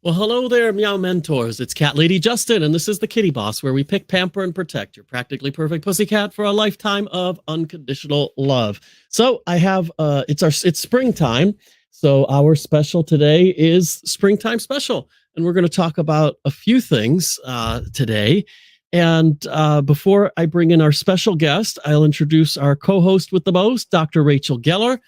Well, hello there, Meow Mentors. It's Cat Lady Justin, and this is the Kitty Boss, where we pick, pamper, and protect your practically perfect pussycat for a lifetime of unconditional love. So I have it's springtime, so our special today is springtime special, and we're going to talk about a few things today. And before I bring in our special guest, I'll introduce our co-host with the most, Dr. Rachel Geller.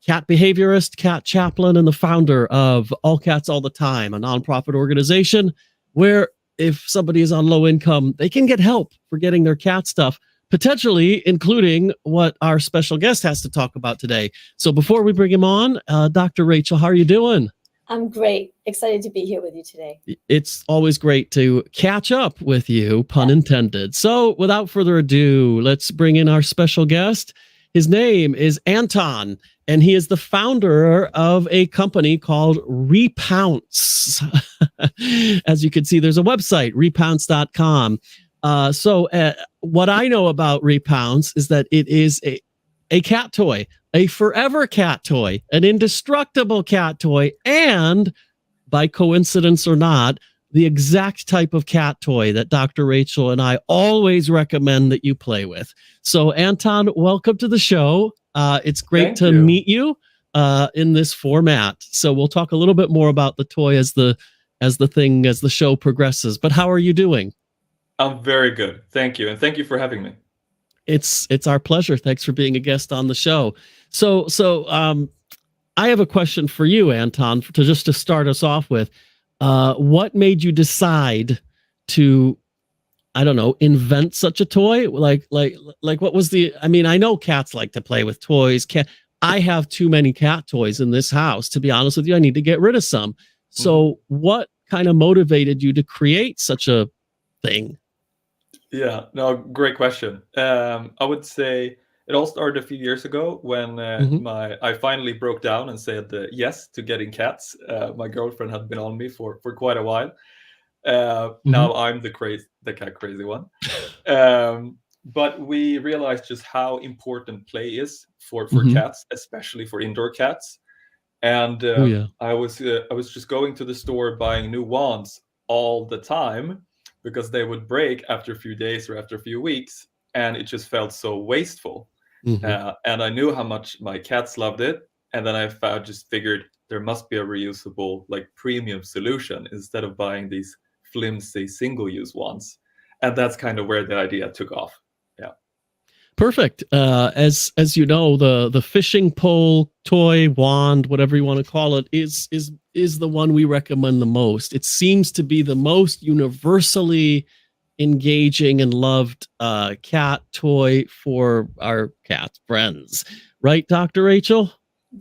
Cat behaviorist, cat chaplain, and the founder of All Cats All the Time, a nonprofit organization where if somebody is on low income, they can get help for getting their cat stuff, potentially including what our special guest has to talk about today. So before we bring him on, Dr. Rachel, how are you doing? I'm great. Excited to be here with you today. It's always great to catch up with you, pun intended. So without further ado, let's bring in our special guest. His name is Anton, and he is the founder of a company called Repounce. As you can see, there's a website, repounce.com. So what I know about Repounce is that it is a cat toy, a forever cat toy, an indestructible cat toy, and by coincidence or not, the exact type of cat toy that Dr. Rachel and I always recommend that you play with. So Anton, welcome to the show. It's great to meet you in this format. So we'll talk a little bit more about the toy as the show progresses. But how are you doing? I'm very good. Thank you. And thank you for having me. It's our pleasure. Thanks for being a guest on the show. So I have a question for you, Anton, to start us off with. What made you decide to, I don't know, invent such a toy? Like what was I know cats like to play with toys. I have too many cat toys in this house. To be honest with you, I need to get rid of some. So what kind of motivated you to create such a thing? Yeah, no, great question. I would say it all started a few years ago when I finally broke down and said yes to getting cats. My girlfriend had been on me for quite a while. Now I'm the cat crazy one. But we realized just how important play is for cats, especially for indoor cats. And I was just going to the store buying new wands all the time because they would break after a few days or after a few weeks, and it just felt so wasteful. And I knew how much my cats loved it. And then I just figured there must be a reusable, like, premium solution instead of buying these flimsy single-use ones. And that's kind of where the idea took off. Yeah. Perfect. As you know, the fishing pole, toy, wand, whatever you want to call it, is the one we recommend the most. It seems to be the most universally engaging and loved cat toy for our cat friends. Right, Dr. Rachel?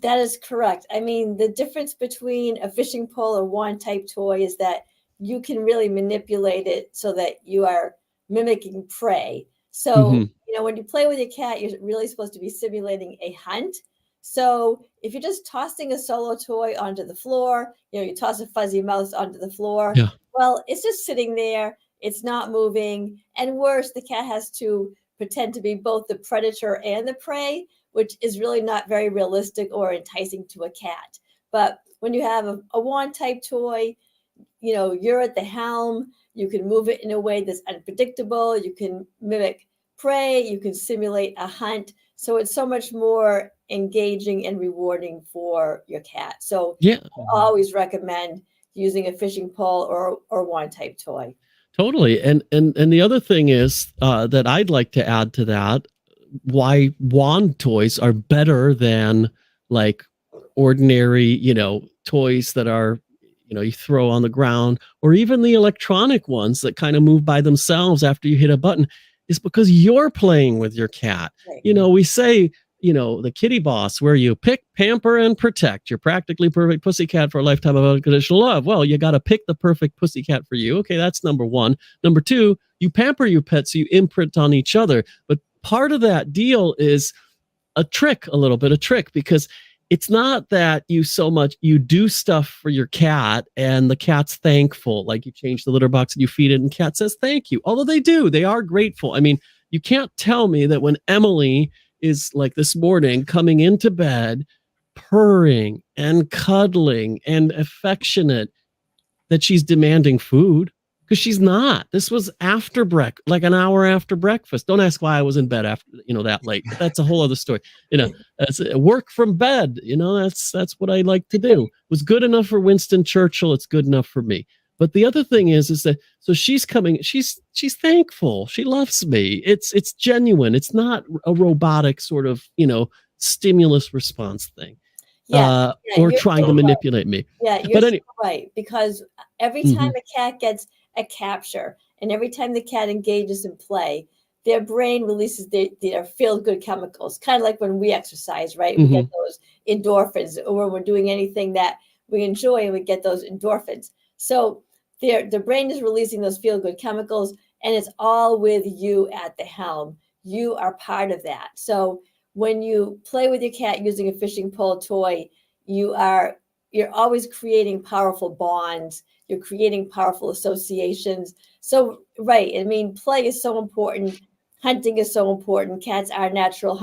That is correct. I mean, the difference between a fishing pole or wand type toy is that you can really manipulate it so that you are mimicking prey. So, when you play with your cat, you're really supposed to be simulating a hunt. So if you're just tossing a solo toy onto the floor, you toss a fuzzy mouse onto the floor, well, it's just sitting there. It's not moving. And worse, the cat has to pretend to be both the predator and the prey, which is really not very realistic or enticing to a cat. But when you have a wand type toy, you're at the helm. You can move it in a way that's unpredictable. You can mimic prey. You can simulate a hunt. So it's so much more engaging and rewarding for your cat. So I always recommend using a fishing pole or wand type toy. Totally. And the other thing is that I'd like to add to that, why wand toys are better than like ordinary, toys that are, you throw on the ground, or even the electronic ones that kind of move by themselves after you hit a button, is because you're playing with your cat. Right. We say, the Kitty Boss, where you pick, pamper, and protect your practically perfect pussycat for a lifetime of unconditional love. Well, you got to pick the perfect pussycat for you. Okay, that's number one. Number two, you pamper your pet so you imprint on each other. But part of that deal is a little bit of trick, because it's not that you do stuff for your cat and the cat's thankful, like you change the litter box and you feed it and cat says thank you. Although they are grateful. I mean, you can't tell me that when Emily is like this morning coming into bed, purring and cuddling and affectionate that she's demanding food, because she's not. This was after like an hour after breakfast. Don't ask why I was in bed after, that late, but that's a whole other story. That's work from bed. That's what I like to do. It was good enough for Winston Churchill. It's good enough for me. But the other thing is that, so she's coming, she's thankful. She loves me. It's genuine. It's not a robotic sort of, stimulus response thing. Or trying to manipulate me. Yeah, you're so right. Because every time a cat gets a capture and every time the cat engages in play, their brain releases their feel-good chemicals, kind of like when we exercise, right? We get those endorphins, or when we're doing anything that we enjoy and we get those endorphins. So the brain is releasing those feel-good chemicals, and it's all with you at the helm. You are part of that. So when you play with your cat using a fishing pole toy, you're always creating powerful bonds. You're creating powerful associations. So, right. I mean, play is so important. Hunting is so important. Cats are natural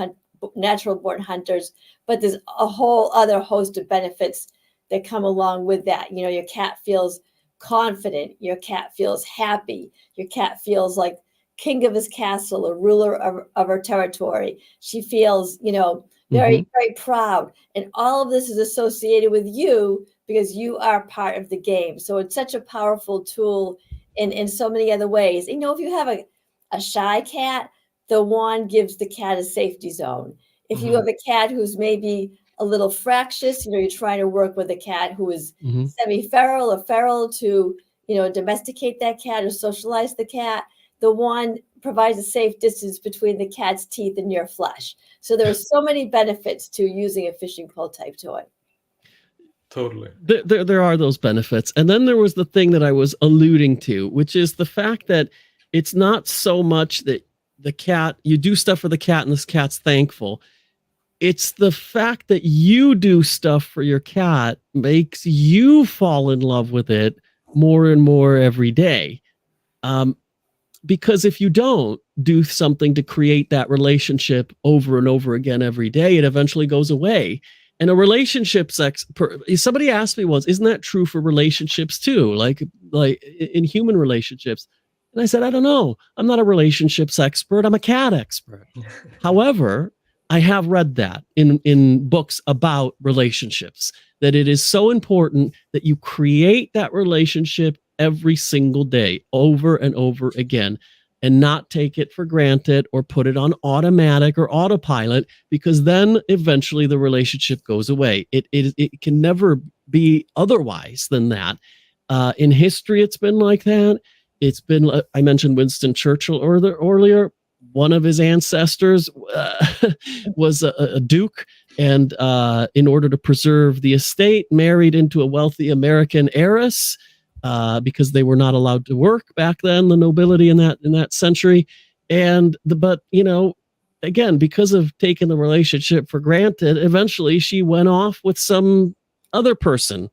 born hunters, but there's a whole other host of benefits that come along with that. Your cat feels confident. Your cat feels happy. Your cat feels like king of his castle, a ruler of her territory. She feels, very, very proud. And all of this is associated with you because you are part of the game. So it's such a powerful tool in so many other ways. If you have a shy cat, the wand gives the cat a safety zone. If you have a cat who's maybe a little fractious, you're trying to work with a cat who is semi-feral or feral to, domesticate that cat or socialize the cat, the wand provides a safe distance between the cat's teeth and your flesh. So there are so many benefits to using a fishing pole type toy. Totally. There are those benefits. And then there was the thing that I was alluding to, which is the fact that it's not so much that the cat, you do stuff for the cat and this cat's thankful. It's the fact that you do stuff for your cat makes you fall in love with it more and more every day. Because if you don't do something to create that relationship over and over again every day, it eventually goes away. And a relationship somebody asked me once, isn't that true for relationships too? Like in human relationships? And I said, I don't know. I'm not a relationships expert. I'm a cat expert. However, I have read that in books about relationships, that it is so important that you create that relationship every single day, over and over again, and not take it for granted or put it on automatic or autopilot, because then eventually the relationship goes away. It can never be otherwise than that. In history, it's been like that. It's been, I mentioned Winston Churchill earlier. One of his ancestors was a duke, and in order to preserve the estate, married into a wealthy American heiress, because they were not allowed to work back then, the nobility in that century. But again, because of taking the relationship for granted, eventually she went off with some other person.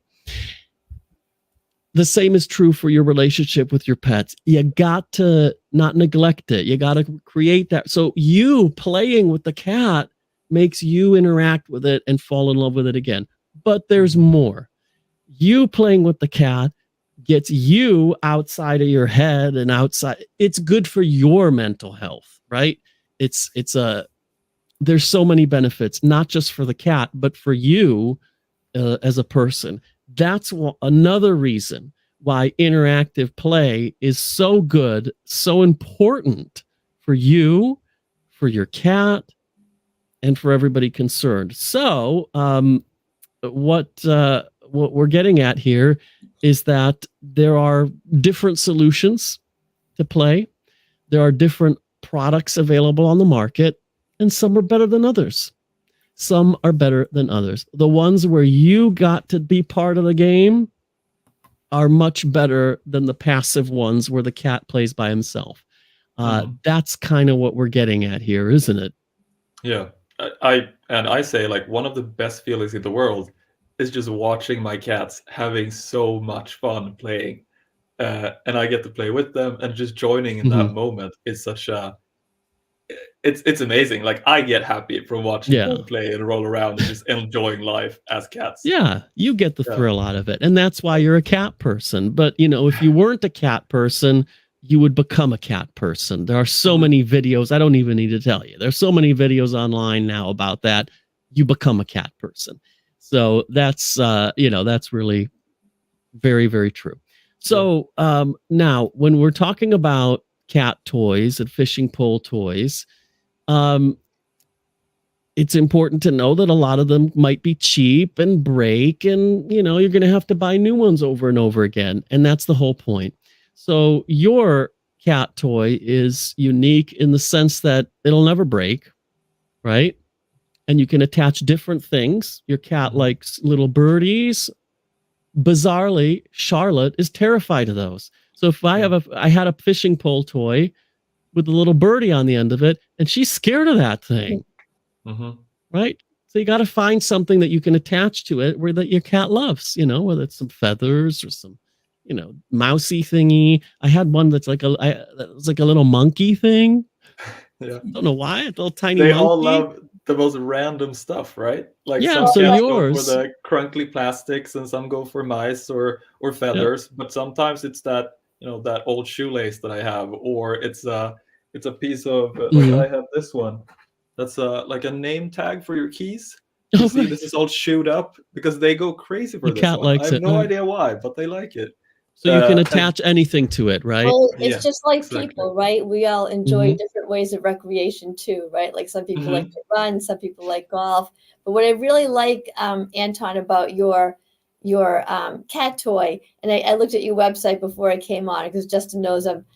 The same is true for your relationship with your pets. You got to not neglect it. You got to create that. So you playing with the cat makes you interact with it and fall in love with it again. But there's more. You playing with the cat gets you outside of your head and outside. It's good for your mental health, right? There's so many benefits, not just for the cat, but for you as a person. That's another reason why interactive play is so good, so important for you, for your cat, and for everybody concerned. So what we're getting at here is that there are different solutions to play. There are different products available on the market, and some are better than others. Some are better than others. The ones where you got to be part of the game are much better than the passive ones where the cat plays by himself. That's kind of what we're getting at here, isn't it? Yeah. I say, like, one of the best feelings in the world is just watching my cats having so much fun playing. And I get to play with them, and just joining in that moment is it's amazing. Like, I get happy from watching Yeah. them play and roll around and just enjoying life as cats. Yeah, you get the Yeah. thrill out of it. And that's why you're a cat person. But, if you weren't a cat person, you would become a cat person. There are so many videos. I don't even need to tell you. There's so many videos online now about that. You become a cat person. So that's, that's really very, very true. So now when we're talking about cat toys and fishing pole toys, it's important to know that a lot of them might be cheap and break, and you're going to have to buy new ones over and over again. And that's the whole point. So your cat toy is unique in the sense that it'll never break, right? And you can attach different things. Your cat likes little birdies. Bizarrely, Charlotte is terrified of those. So if I had a fishing pole toy with a little birdie on the end of it, and she's scared of that thing. Right? So you got to find something that you can attach to it where that your cat loves, whether it's some feathers or some, mousy thingy. I had one that's like that was like a little monkey thing. Yeah. I don't know why, a little tiny They monkey. all love the most random stuff, right? Like, yeah, some so cats yours go for the crunkly plastics and some go for mice or feathers, but sometimes it's that, that old shoelace that I have, or it's a piece of like I have this one. That's like a name tag for your keys. You see, this is all chewed up because they go crazy for this cat one. likes I have it, no right? idea why, but they like it. So you can attach anything to it, right? Well, it's Yeah, just like exactly. people, right? We all enjoy different ways of recreation too, right? Like some people like to run, some people like golf. But what I really like, Anton, about your cat toy, and I looked at your website before I came on because Justin knows I'm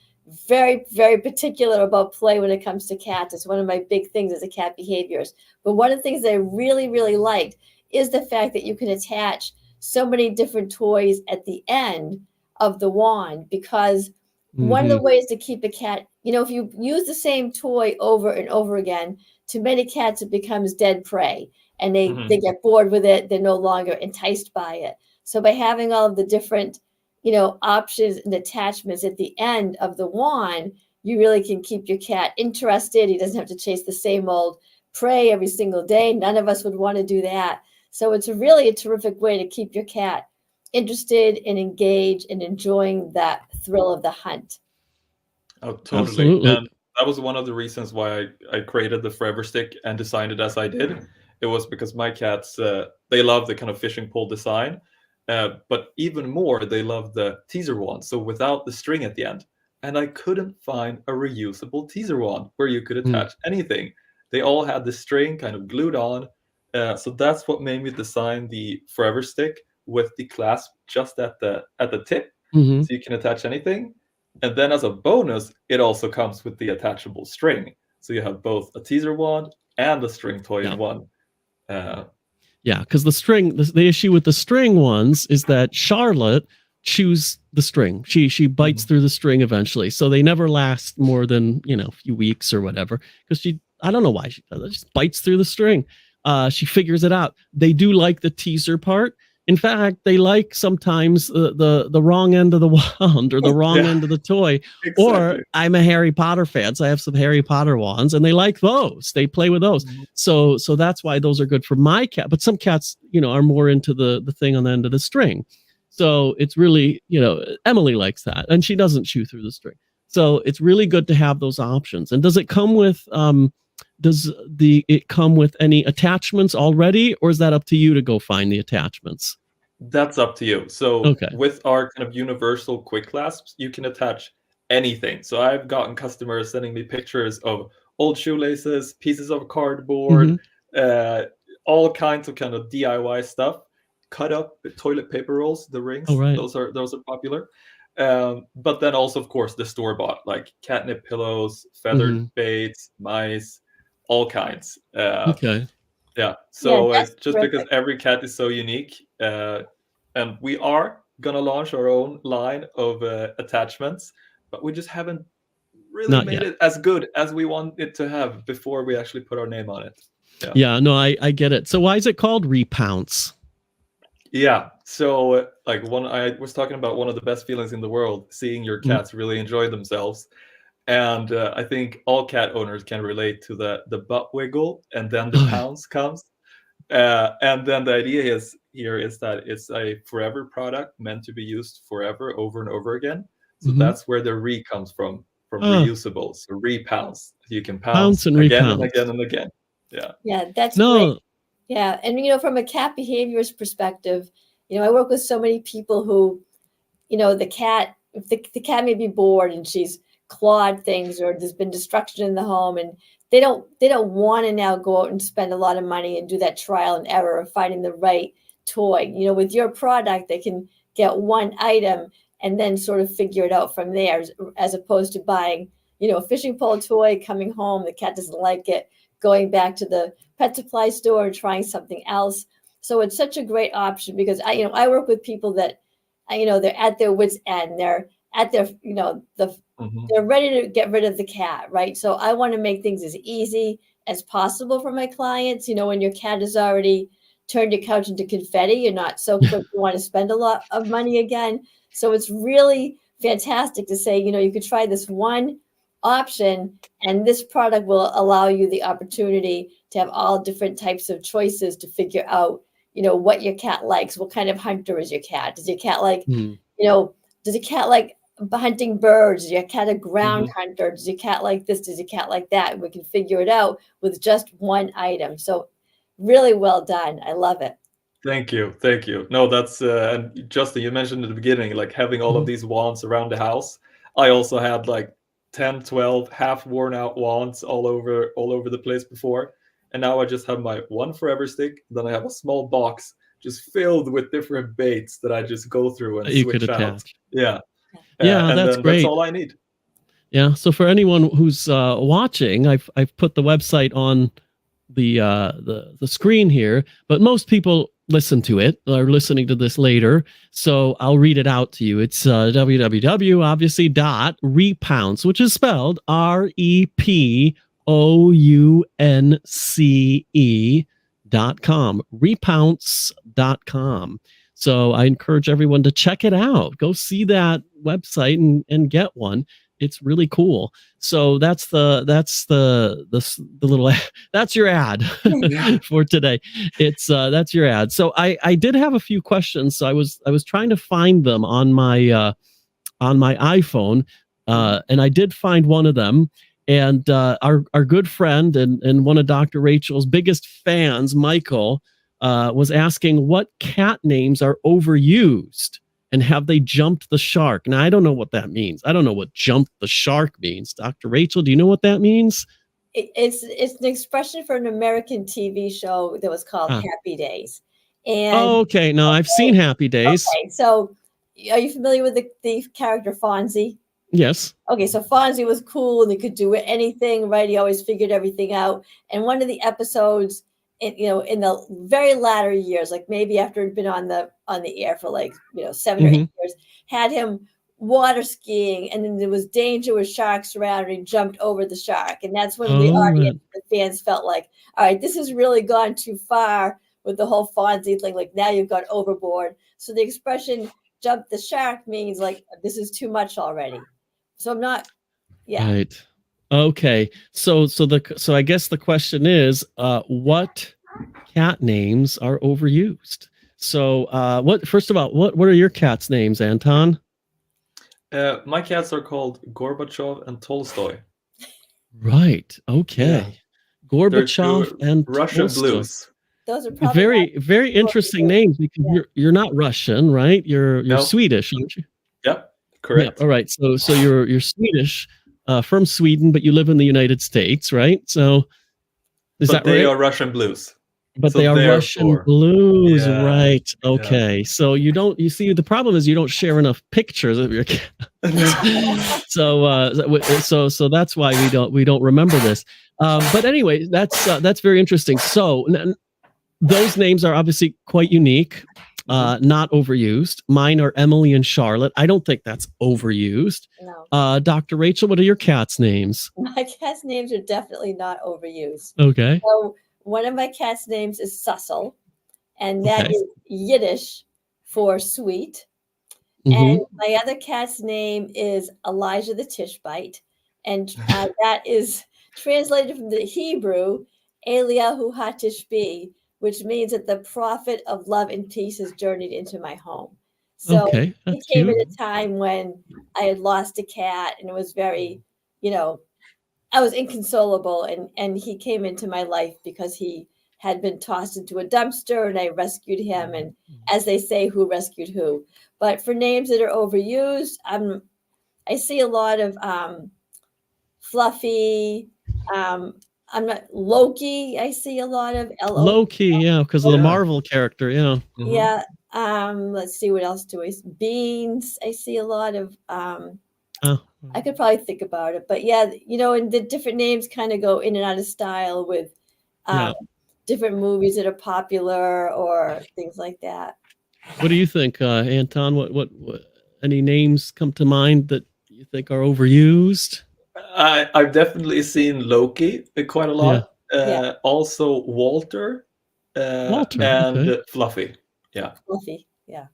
very, very particular about play when it comes to cats. It's one of my big things as a cat behaviors. But one of the things that I really, really liked is the fact that you can attach so many different toys at the end of the wand, because one of the ways to keep a cat, if you use the same toy over and over again, to many cats it becomes dead prey, and they get bored with it. They're no longer enticed by it. So by having all of the different options and attachments at the end of the wand, you really can keep your cat interested. He doesn't have to chase the same old prey every single day. None of us would want to do that. So it's really a terrific way to keep your cat interested and engaged and enjoying that thrill of the hunt. Oh, totally. Absolutely. And that was one of the reasons why I created the Forever Stick and designed it as I did. It was because my cats, they love the kind of fishing pole design, but even more, they love the teaser wand, so without the string at the end. And I couldn't find a reusable teaser wand where you could attach anything. They all had the string kind of glued on. So that's what made me design the Forever Stick with the clasp just at the tip, so you can attach anything. And then as a bonus, it also comes with the attachable string. So you have both a teaser wand and a string toy in one. Yeah, because the issue with the string ones is that Charlotte chews the string. She bites through the string eventually, so they never last more than a few weeks or whatever. Because I don't know why she does it. Just bites through the string. She figures it out. They do like the teaser part. In fact, they like sometimes the wrong end of the wand or the wrong end of the toy. Exactly. Or I'm a Harry Potter fan, so I have some Harry Potter wands, and they like those. They play with those. So that's why those are good for my cat. But some cats, are more into the thing on the end of the string. So it's really, Emily likes that, and she doesn't chew through the string. So it's really good to have those options. And does it come with it come with any attachments already, or is that up to you to go find the attachments? That's up to you. So with our kind of universal quick clasps, you can attach anything. So I've gotten customers sending me pictures of old shoelaces, pieces of cardboard, all kinds of kind of DIY stuff. Cut up toilet paper rolls, the rings. Those are popular. But then also, of course, the store-bought, like catnip pillows, feathered baits, mice, all kinds. Yeah. So just terrific. Because every cat is so unique, and we are gonna launch our own line of attachments, but we just haven't really made it as good as we want it to have before we actually put our name on it. Yeah, no, I get it. So why is it called Repounce? Yeah. So I was talking about one of the best feelings in the world, seeing your cats really enjoy themselves. And I think all cat owners can relate to the butt wiggle, and then the pounce comes. And then the idea here is that it's a forever product meant to be used forever, over and over again. So that's where the re comes from reusable. So re-pounce. You can pounce and again and repounce. again and again. Yeah. Yeah, that's great. Yeah. And, from a cat behaviorist perspective, I work with so many people who, the cat, if the cat may be bored and she's clawed things, or there's been destruction in the home, and they don't want to now go out and spend a lot of money and do that trial and error of finding the right toy. With your product, they can get one item and then sort of figure it out from there, as opposed to buying, a fishing pole toy, coming home, the cat doesn't like it, going back to the pet supply store and trying something else. So it's such a great option, because I work with people that, they're at their wits' end. They're at their, they're ready to get rid of the cat, right? So I want to make things as easy as possible for my clients. When your cat has already turned your couch into confetti, you're not so quick to want to spend a lot of money again. So it's really fantastic to say, you could try this one option, and this product will allow you the opportunity to have all different types of choices to figure out, what your cat likes. What kind of hunter is your cat? Does your cat like, does a cat like hunting birds? Does your cat a ground hunter? Does your cat like this? Does your cat like that? And we can figure it out with just one item. So really well done. I love it. Thank you. No, that's and Justin, you mentioned at the beginning, like having all of these wands around the house. I also had like 10, 12 half worn out wands all over the place before. And now I just have my one forever stick. Then I have a small box just filled with different baits that I just go through and you switch could out. attach. Yeah. Yeah, and that's then great. That's all I need. Yeah. So for anyone who's watching, I've put the website on the screen here, but most people listen to it, are listening to this later, so I'll read it out to you. It's www, obviously, .repounce, which is spelled REPOUNCE.com, repounce.com. So I encourage everyone to check it out. Go see that website and get one. It's really cool. So that's the little that's your ad for today. It's that's your ad. So I did have a few questions. So I was trying to find them on my iPhone, and I did find one of them. And our good friend and one of Dr. Rachel's biggest fans, Michael, was asking what cat names are overused. And have they jumped the shark? Now, I don't know what that means. I don't know what jumped the shark means. Dr. Rachel, do you know what that means? It's an expression for an American TV show that was called Happy Days. And okay. No, I've seen Happy Days. Okay, so are you familiar with the character Fonzie? Yes. Okay, so Fonzie was cool and he could do anything, right? He always figured everything out. And one of the episodes, in the very latter years, like maybe after he'd been on the air for 7 or 8 years, had him water skiing, and then there was danger with sharks around, and he jumped over the shark. And that's when the audience, the fans felt like, all right, this has really gone too far with the whole Fonzie thing. Like, now you've gone overboard. So the expression "jump the shark" means like, this is too much already. So I'm not, Right. Okay. So I guess the question is, what cat names are overused? So first of all, what are your cats' names, Anton? My cats are called Gorbachev and Tolstoy. Right. Okay. Yeah. Gorbachev and Russian Tolstoy. blues. Those are probably very interesting names, because you're not Russian, right? You're Swedish, aren't you? Yep. Correct. Yeah, all right. So you're Swedish, from Sweden, but you live in the United States, right? So is that right? They are Russian blues. But so they are Russian blues, right? Okay. Yeah. So you see, the problem is you don't share enough pictures of your cat. So that's why we don't remember this. But anyway, that's very interesting. So those names are obviously quite unique. Not overused. Mine are Emily and Charlotte. I don't think that's overused. No. Dr. Rachel, what are your cats' names? My cats' names are definitely not overused. Okay. So one of my cats' names is Sussel, and that is Yiddish for sweet. And my other cat's name is Elijah the Tishbite, and that is translated from the Hebrew, Eliyahu Hatishbi, which means that the prophet of love and peace has journeyed into my home. So Okay, he that's came cute. at a time when I had lost a cat, and it was very, I was inconsolable, and he came into my life because he had been tossed into a dumpster, and I rescued him. And as they say, who rescued who? But for names that are overused, I see a lot of Fluffy. I'm not Loki. I see a lot of Loki, yeah, because of the Marvel character, yeah. Yeah. Let's see, what else do I see? Beans. I see a lot of. I could probably think about it, but yeah, and the different names kind of go in and out of style with different movies that are popular or things like that. What do you think, Anton? What any names come to mind that you think are overused? I've definitely seen Loki quite a lot. Yeah. Also Walter, Walter, and okay. Fluffy. Yeah. Fluffy. Yeah.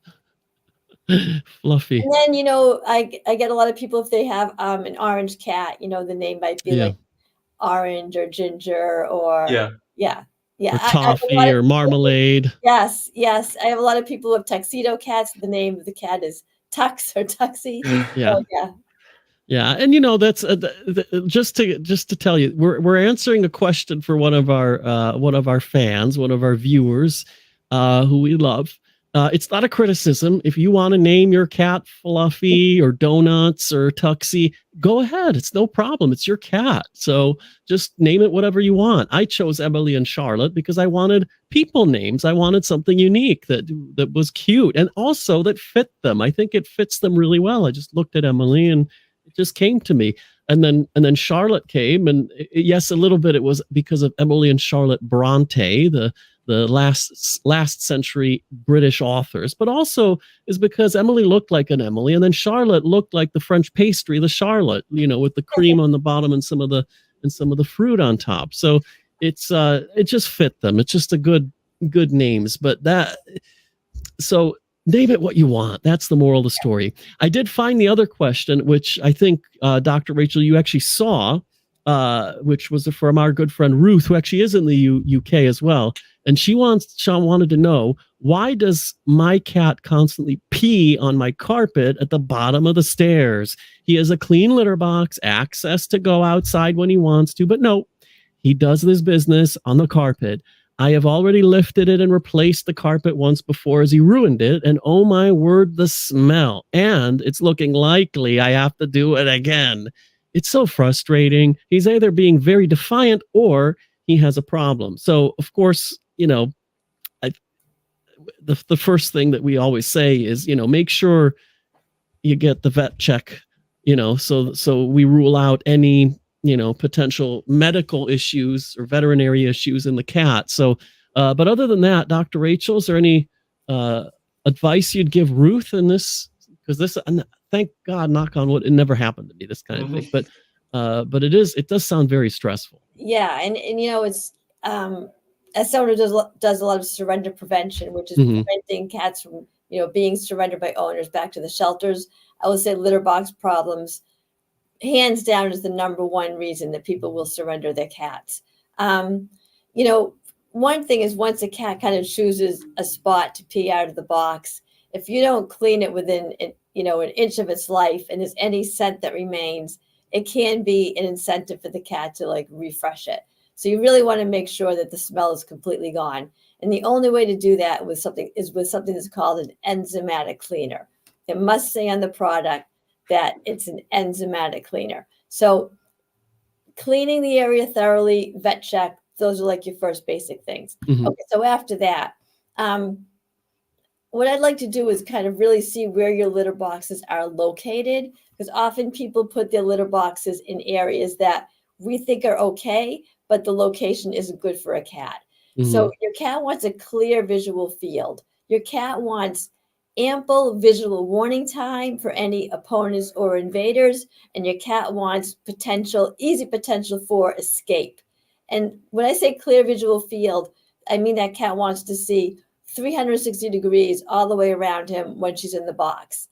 Fluffy. And then, I get a lot of people, if they have an orange cat, the name might be like Orange or Ginger or yeah. Or Toffee or Marmalade. Yes. I have a lot of people with tuxedo cats. The name of the cat is Tux or Tuxie. Yeah. So, yeah. Yeah, and that's just to tell you, we're answering a question for one of our fans, one of our viewers, who we love. It's not a criticism. If you want to name your cat Fluffy or Donuts or Tuxie, go ahead. It's no problem. It's your cat. So just name it whatever you want. I chose Emily and Charlotte because I wanted people names. I wanted something unique that was cute and also that fit them. I think it fits them really well. I just looked at Emily and it just came to me. And then Charlotte came, and yes, a little bit it was because of Emily and Charlotte Bronte, the last century British authors, but also is because Emily looked like an Emily, and then Charlotte looked like the French pastry, the Charlotte, with the cream on the bottom and some of the fruit on top. So it just fit them. It's just a good names, but so name it what you want. That's the moral of the story. I did find the other question, which I think, Dr. Rachel, you actually saw, which was from our good friend Ruth, who actually is in the UK as well. And Sean wanted to know, why does my cat constantly pee on my carpet at the bottom of the stairs? He has a clean litter box, access to go outside when he wants to, but no, he does this business on the carpet. I have already lifted it and replaced the carpet once before as he ruined it. And oh my word, the smell. And it's looking likely I have to do it again. It's so frustrating. He's either being very defiant or he has a problem. So, of course, the first thing that we always say is, make sure you get the vet check, so we rule out any potential medical issues or veterinary issues in the cat. So, but other than that, Dr. Rachel, is there any advice you'd give Ruth in this? Because this, thank God, knock on wood, it never happened to me, this kind of thing. But it does sound very stressful. Yeah, and it's as someone who does a lot of surrender prevention, which is preventing cats from being surrendered by owners back to the shelters. I would say litter box problems, hands down, is the number one reason that people will surrender their cats. One thing is, once a cat kind of chooses a spot to pee out of the box, if you don't clean it within an inch of its life and there's any scent that remains, it can be an incentive for the cat to like refresh it. So you really want to make sure that the smell is completely gone. And the only way to do that with something that's called an enzymatic cleaner. It must say on the product that it's an enzymatic cleaner. So cleaning the area thoroughly, vet check, those are like your first basic things. Okay, so after that, what I'd like to do is kind of really see where your litter boxes are located, because often people put their litter boxes in areas that we think are okay, but the location isn't good for a cat. So your cat wants a clear visual field. Your cat wants ample visual warning time for any opponents or invaders, and your cat wants easy potential for escape. And when I say clear visual field, I mean that cat wants to see 360 degrees all the way around him when she's in the box.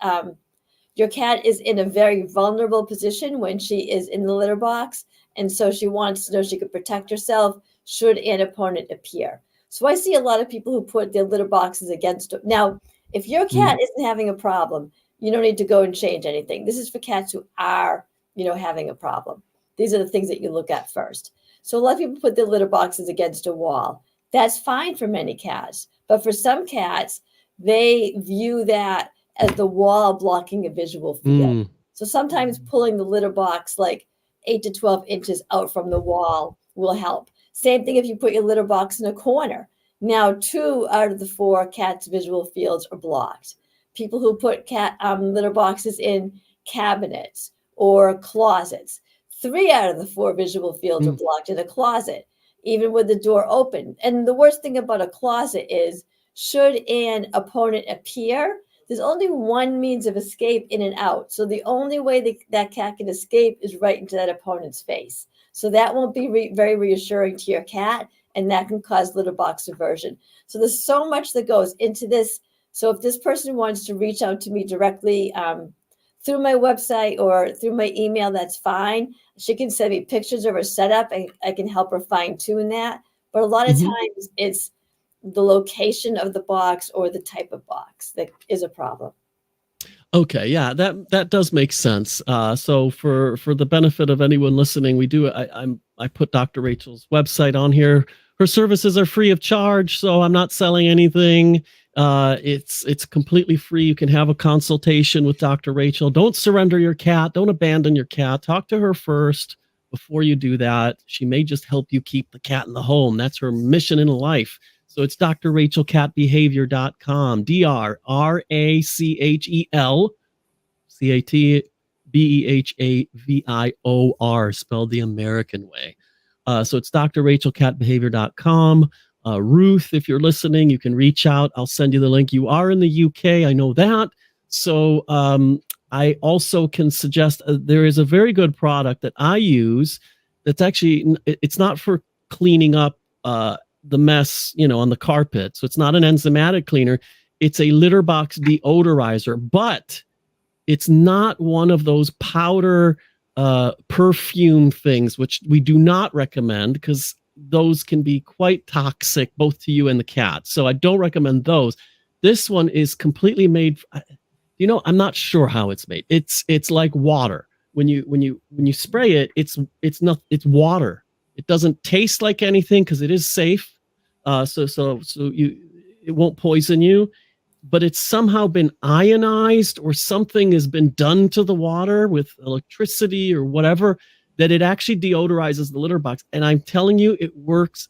your cat is in a very vulnerable position when she is in the litter box. And so she wants to know she could protect herself should an opponent appear. So I see a lot of people who put their litter boxes against them. Now, if your cat isn't having a problem, you don't need to go and change anything. This is for cats who are, having a problem. These are the things that you look at first. So a lot of people put their litter boxes against a wall. That's fine for many cats. But for some cats, they view that as the wall blocking a visual field. So sometimes pulling the litter box like 8 to 12 inches out from the wall will help. Same thing if you put your litter box in a corner. Now, 2 out of the 4 cats' visual fields are blocked. People who put cat litter boxes in cabinets or closets, 3 out of the 4 visual fields are blocked in a closet, even with the door open. And the worst thing about a closet is, should an opponent appear, there's only one means of escape, in and out. So the only way that cat can escape is right into that opponent's face. So that won't be very reassuring to your cat, and that can cause litter box aversion. So there's so much that goes into this. So if this person wants to reach out to me directly through my website or through my email, that's fine. She can send me pictures of her setup, and I can help her fine tune that. But a lot of times it's the location of the box or the type of box that is a problem. Okay, yeah, that does make sense. So for the benefit of anyone listening, I put Dr. Rachel's website on here. Her services are free of charge, so I'm not selling anything. It's completely free. You can have a consultation with Dr. Rachel. Don't surrender your cat. Don't abandon your cat. Talk to her first before you do that. She may just help you keep the cat in the home. That's her mission in life. So it's drrachelcatbehavior.com, drrachelcatbehavior, spelled the American way. So it's drrachelcatbehavior.com. Ruth, if you're listening, you can reach out. I'll send you the link. You are in the UK, I know that. So I also can suggest there is a very good product that I use that's actually, it's not for cleaning up the mess, on the carpet. So it's not an enzymatic cleaner. It's a litter box deodorizer, but it's not one of those powder perfume things, which we do not recommend because those can be quite toxic both to you and the cat. So I don't recommend those. This one is completely made. I'm not sure how it's made. It's like water. When you spray it, it's water. It doesn't taste like anything because it is safe. So it won't poison you, but it's somehow been ionized or something has been done to the water with electricity or whatever that it actually deodorizes the litter box. And I'm telling you, it works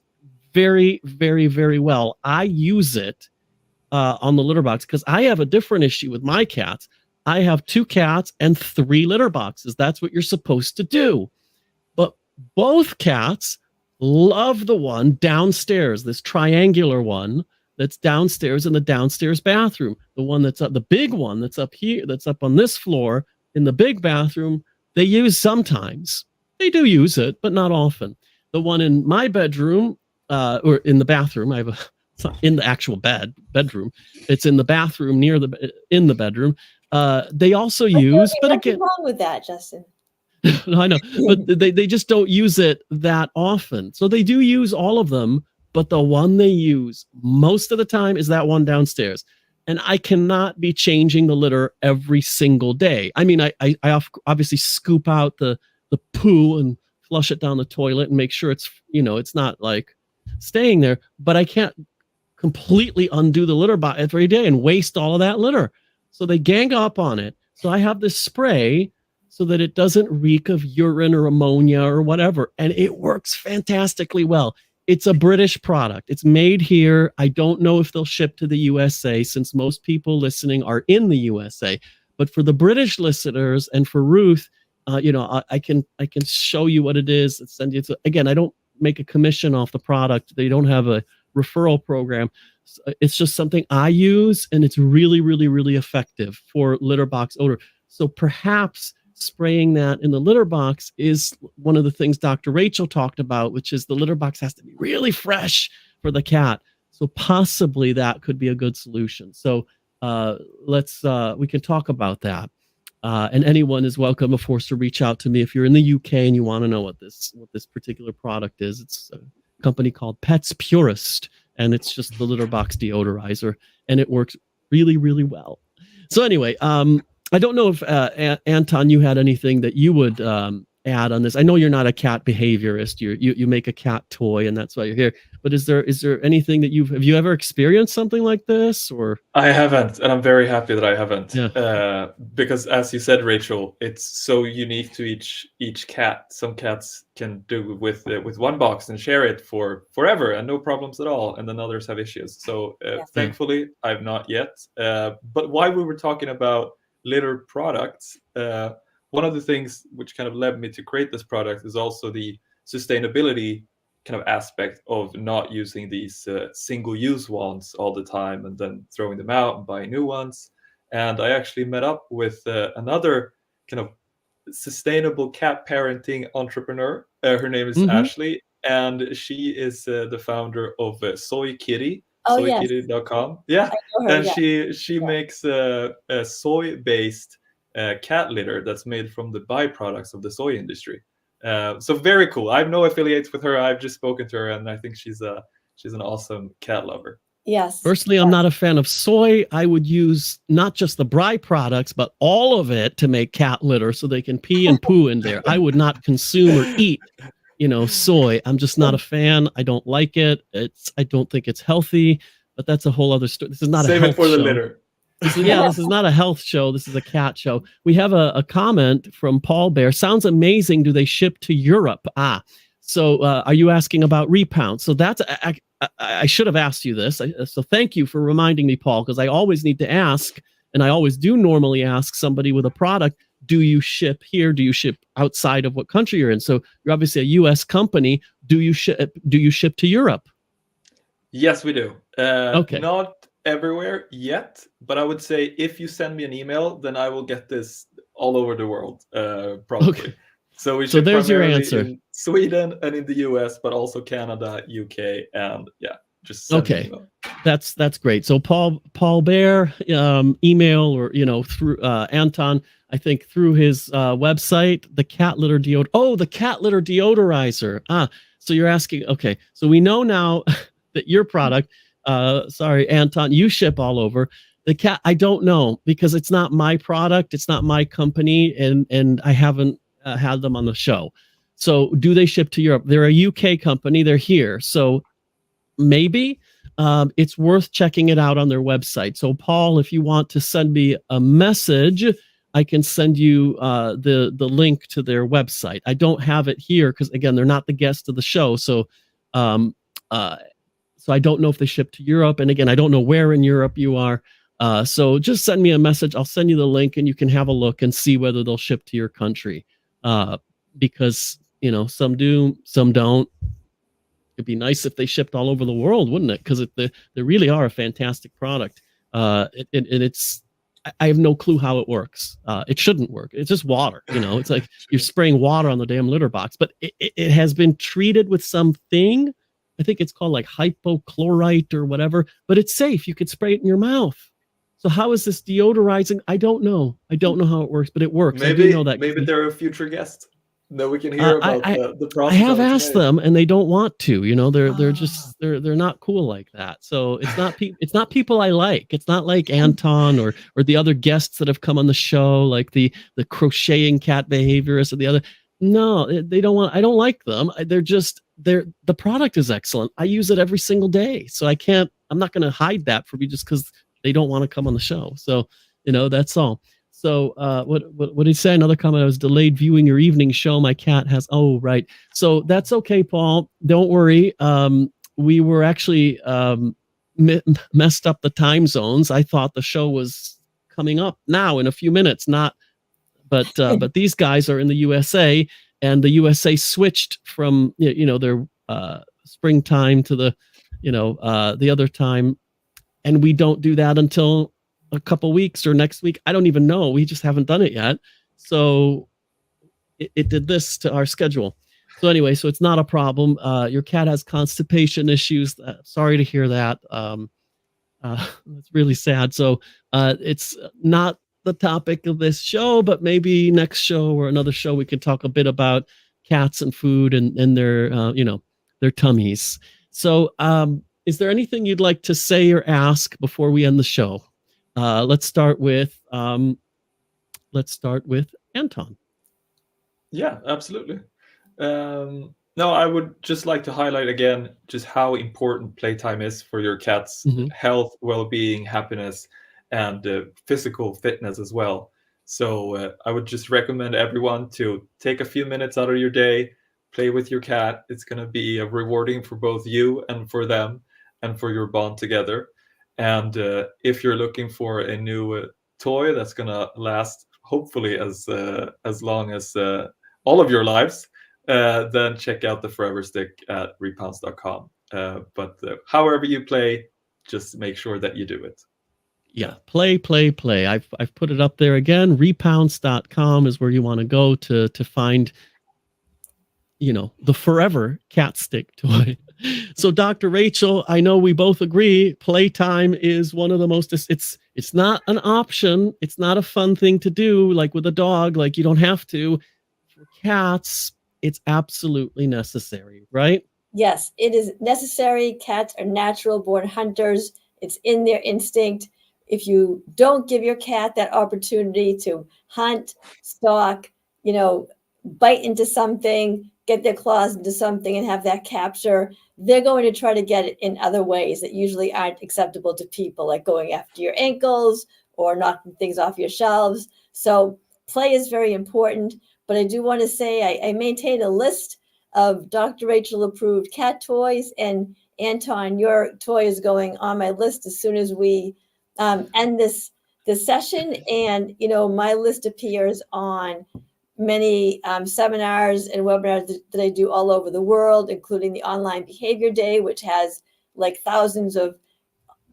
very, very, very well. I use it on the litter box because I have a different issue with my cats. I have 2 cats and 3 litter boxes. That's what you're supposed to do. But both cats love the one downstairs, this triangular one that's downstairs in the downstairs bathroom. The one that's up, the big one that's up here, that's up on this floor in the big bathroom, they use sometimes. They do use it, but not often. The one in my bedroom, or in the bathroom, it's not in the actual bedroom. It's in the bathroom in the bedroom. They also use, but again, what's wrong with that, Justin? I know, but they just don't use it that often. So they do use all of them, but the one they use most of the time is that one downstairs. And I cannot be changing the litter every single day. I mean, I obviously scoop out the poo and flush it down the toilet and make sure it's, it's not like staying there, but I can't completely undo the litter box every day and waste all of that litter. So they gang up on it. So I have this spray so that it doesn't reek of urine or ammonia or whatever. And it works fantastically well. It's a British product. It's made here. I don't know if they'll ship to the USA since most people listening are in the USA. But for the British listeners and for Ruth, I can show you what it is and send you to. Again, I don't make a commission off the product. They don't have a referral program. It's just something I use, and it's really, really, really effective for litter box odor. So perhaps spraying that in the litter box is one of the things Dr. Rachel talked about, which is the litter box has to be really fresh for the cat. So possibly that could be a good solution. So we can talk about that. And anyone is welcome, of course, to reach out to me if you're in the UK and you want to know what this particular product is. It's a company called Pets Purist, and it's just the litter box deodorizer, and it works really, really well. So anyway, I don't know if Anton, you had anything that you would add on this. I know you're not a cat behaviorist. You make a cat toy, and that's why you're here. But is there anything that have you ever experienced something like this? Or I haven't, and I'm very happy that I haven't. Yeah. Because as you said, Rachel, it's so unique to each cat. Some cats can do with one box and share it for forever and no problems at all, and then others have issues. So thankfully, I've not yet. But while we were talking about litter products, one of the things which kind of led me to create this product is also the sustainability kind of aspect of not using these single-use ones all the time and then throwing them out and buying new ones. And I actually met up with another kind of sustainable cat parenting entrepreneur. Her name is Ashley, and she is the founder of Soy Kitty, soykitty.com. Yeah, and she makes a soy-based cat litter that's made from the byproducts of the soy industry. So very cool. I have no affiliates with her. I've just spoken to her, and I think she's an awesome cat lover. Yes. Personally, I'm not a fan of soy. I would use not just the byproducts, but all of it to make cat litter so they can pee and poo in there. I would not consume or eat, soy. I'm just not a fan. I don't like it. I don't think it's healthy, but that's a whole other story. This is not a health show. Save it for the litter. This is not a health show. This is a cat show. We have a comment from Paul Bear. Sounds amazing. Do they ship to Europe? So are you asking about repound? So that's I should have asked you this. So thank you for reminding me, Paul, because I always need to ask, and I always do normally ask somebody with a product, do you ship here? Do you ship outside of what country you're in? So you're obviously a U.S. company. Do you ship to Europe? Yes, we do. Okay. Not everywhere yet, but I would say if you send me an email, then I will get this all over the world, probably. Okay. So there's your answer. In Sweden and in the US, but also Canada, UK, and just send me an email. That's great. So Paul Bear, email or through Anton, I think through his website, the cat litter the cat litter deodorizer. So you're asking, okay, so we know now that your product, sorry, Anton, you ship all over. The cat, I don't know, because it's not my product, it's not my company, and I haven't had them on the show. So do they ship to Europe? They're a UK company, they're here. So maybe it's worth checking it out on their website. So Paul, if you want to send me a message, I can send you the link to their website. I don't have it here because, again, they're not the guest of the show. So so I don't know if they ship to Europe. And again, I don't know where in Europe you are. So just send me a message. I'll send you the link and you can have a look and see whether they'll ship to your country. Because, some do, some don't. It'd be nice if they shipped all over the world, wouldn't it? Because they really are a fantastic product. And it's, I have no clue how it works. It shouldn't work. It's just water. It's like you're spraying water on the damn litter box. But it has been treated with something. I think it's called like hypochlorite or whatever. But it's safe. You could spray it in your mouth. So how is this deodorizing? I don't know. I don't know how it works, but it works. Maybe, I do know that. Maybe they're a future guest that we can hear about the process. I have asked them, and they don't want to. They're just they're not cool like that. So it's not people I like. It's not like Anton or the other guests that have come on the show, like the crocheting cat behaviorist or the other. No, they don't want. I don't like them. The product is excellent. I use it every single day, so I'm not going to hide that from you just because they don't want to come on the show. So, that's all. So, what did he say? Another comment, I was delayed viewing your evening show. My cat has, right. So that's okay, Paul. Don't worry. We were actually messed up the time zones. I thought the show was coming up now in a few minutes, but these guys are in the USA, and the USA switched from, their springtime to the other time. And we don't do that until a couple weeks or next week. I don't even know. We just haven't done it yet. So it did this to our schedule. So anyway, so it's not a problem. Your cat has constipation issues. Sorry to hear that. It's really sad. So it's not the topic of this show, but maybe next show or another show we can talk a bit about cats and food and their their tummies. So is there anything you'd like to say or ask before we end the show? Let's start with Anton. Yeah, absolutely. No, I would just like to highlight again just how important playtime is for your cat's health, well-being, happiness, and physical fitness as well. So I would just recommend everyone to take a few minutes out of your day, play with your cat. It's going to be rewarding for both you and for them and for your bond together. And if you're looking for a new toy that's going to last hopefully as long as all of your lives, then check out the Forever Stick at repounce.com. But however you play, just make sure that you do it. Yeah, play. I've put it up there again. Repounce.com is where you want to go to find, the Forever Cat Stick toy. So, Dr. Rachel, I know we both agree playtime is one of the most, it's not an option. It's not a fun thing to do like with a dog, like you don't have to. For cats, it's absolutely necessary, right? Yes, it is necessary. Cats are natural born hunters. It's in their instinct. If you don't give your cat that opportunity to hunt, stalk, bite into something, get their claws into something and have that capture, they're going to try to get it in other ways that usually aren't acceptable to people, like going after your ankles or knocking things off your shelves. So play is very important. But I do want to say I maintain a list of Dr. Rachel approved cat toys, and Anton, your toy is going on my list as soon as we end this session. And my list appears on many seminars and webinars that I do all over the world, including the Online Behavior Day, which has like thousands of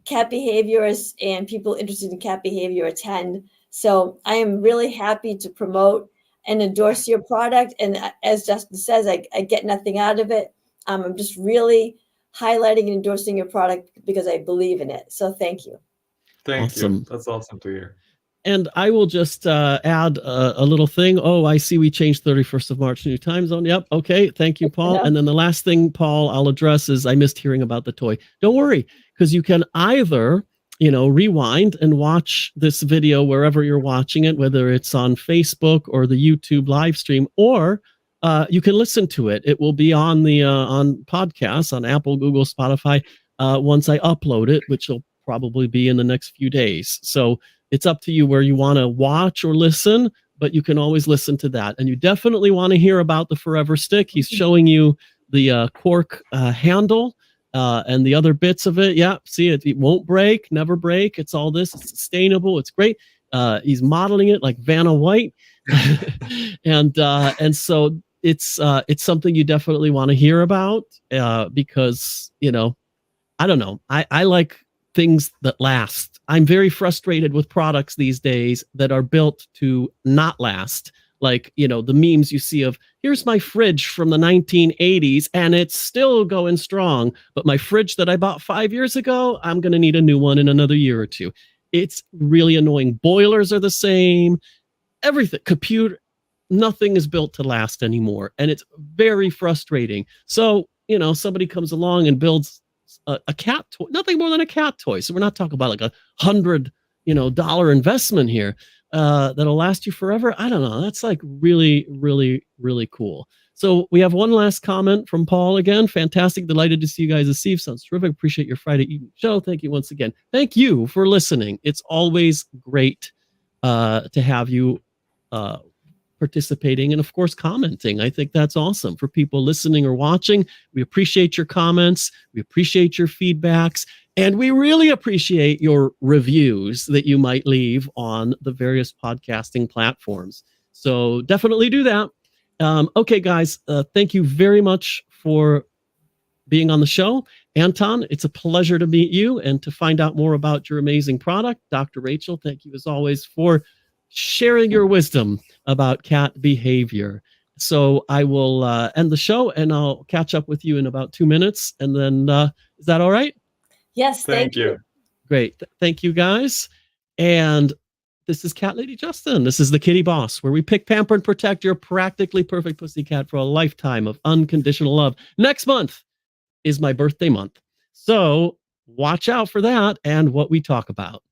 cat behaviorists and people interested in cat behavior attend. So I am really happy to promote and endorse your product. And as Justin says, I get nothing out of it. I'm just really highlighting and endorsing your product because I believe in it. So thank you. Thank you. That's awesome to hear. And I will just add a little thing. Oh, I see we changed 31st of March new time zone. Yep. Okay. Thank you, Paul. And then the last thing, Paul, I'll address is I missed hearing about the toy. Don't worry, because you can either, rewind and watch this video wherever you're watching it, whether it's on Facebook or the YouTube live stream, or you can listen to it. It will be on the on podcasts on Apple, Google, Spotify once I upload it, which will probably be in the next few days. So it's up to you where you want to watch or listen, but you can always listen to that. And you definitely want to hear about the Forever Stick. He's showing you the cork handle and the other bits of it. Yeah, see it. It won't break, never break. It's all this. It's sustainable. It's great. He's modeling it like Vanna White, and so it's something you definitely want to hear about because I don't know. I like things that last. I'm very frustrated with products these days that are built to not last. Like, the memes you see of, here's my fridge from the 1980s and it's still going strong, but my fridge that I bought 5 years ago, I'm going to need a new one in another year or two. It's really annoying. Boilers are the same. Everything, computer, nothing is built to last anymore. And it's very frustrating. So, somebody comes along and builds a cat toy, nothing more than a cat toy. So we're not talking about like $100 investment here that'll last you forever. I don't know. That's like really, really, really cool. So we have one last comment from Paul again. Fantastic. Delighted to see you guys this eve. Sounds terrific. Appreciate your Friday evening show. Thank you once again. Thank you for listening. It's always great to have you participating and of course commenting. I think that's awesome for people listening or watching. We appreciate your comments. We appreciate your feedbacks. And we really appreciate your reviews that you might leave on the various podcasting platforms. So definitely do that. Okay, guys, thank you very much for being on the show. Anton, it's a pleasure to meet you and to find out more about your amazing product. Dr. Rachel, thank you as always for sharing your wisdom about cat behavior. So I will end the show and I'll catch up with you in about 2 minutes. And then is that all right? Yes, thank you. Great. Thank you, guys. And This is Cat Lady Justin. This is the Kitty Boss, where we pick, pamper, and protect your practically perfect pussycat for a lifetime of unconditional love. Next month is my birthday month, so watch out for that and what we talk about.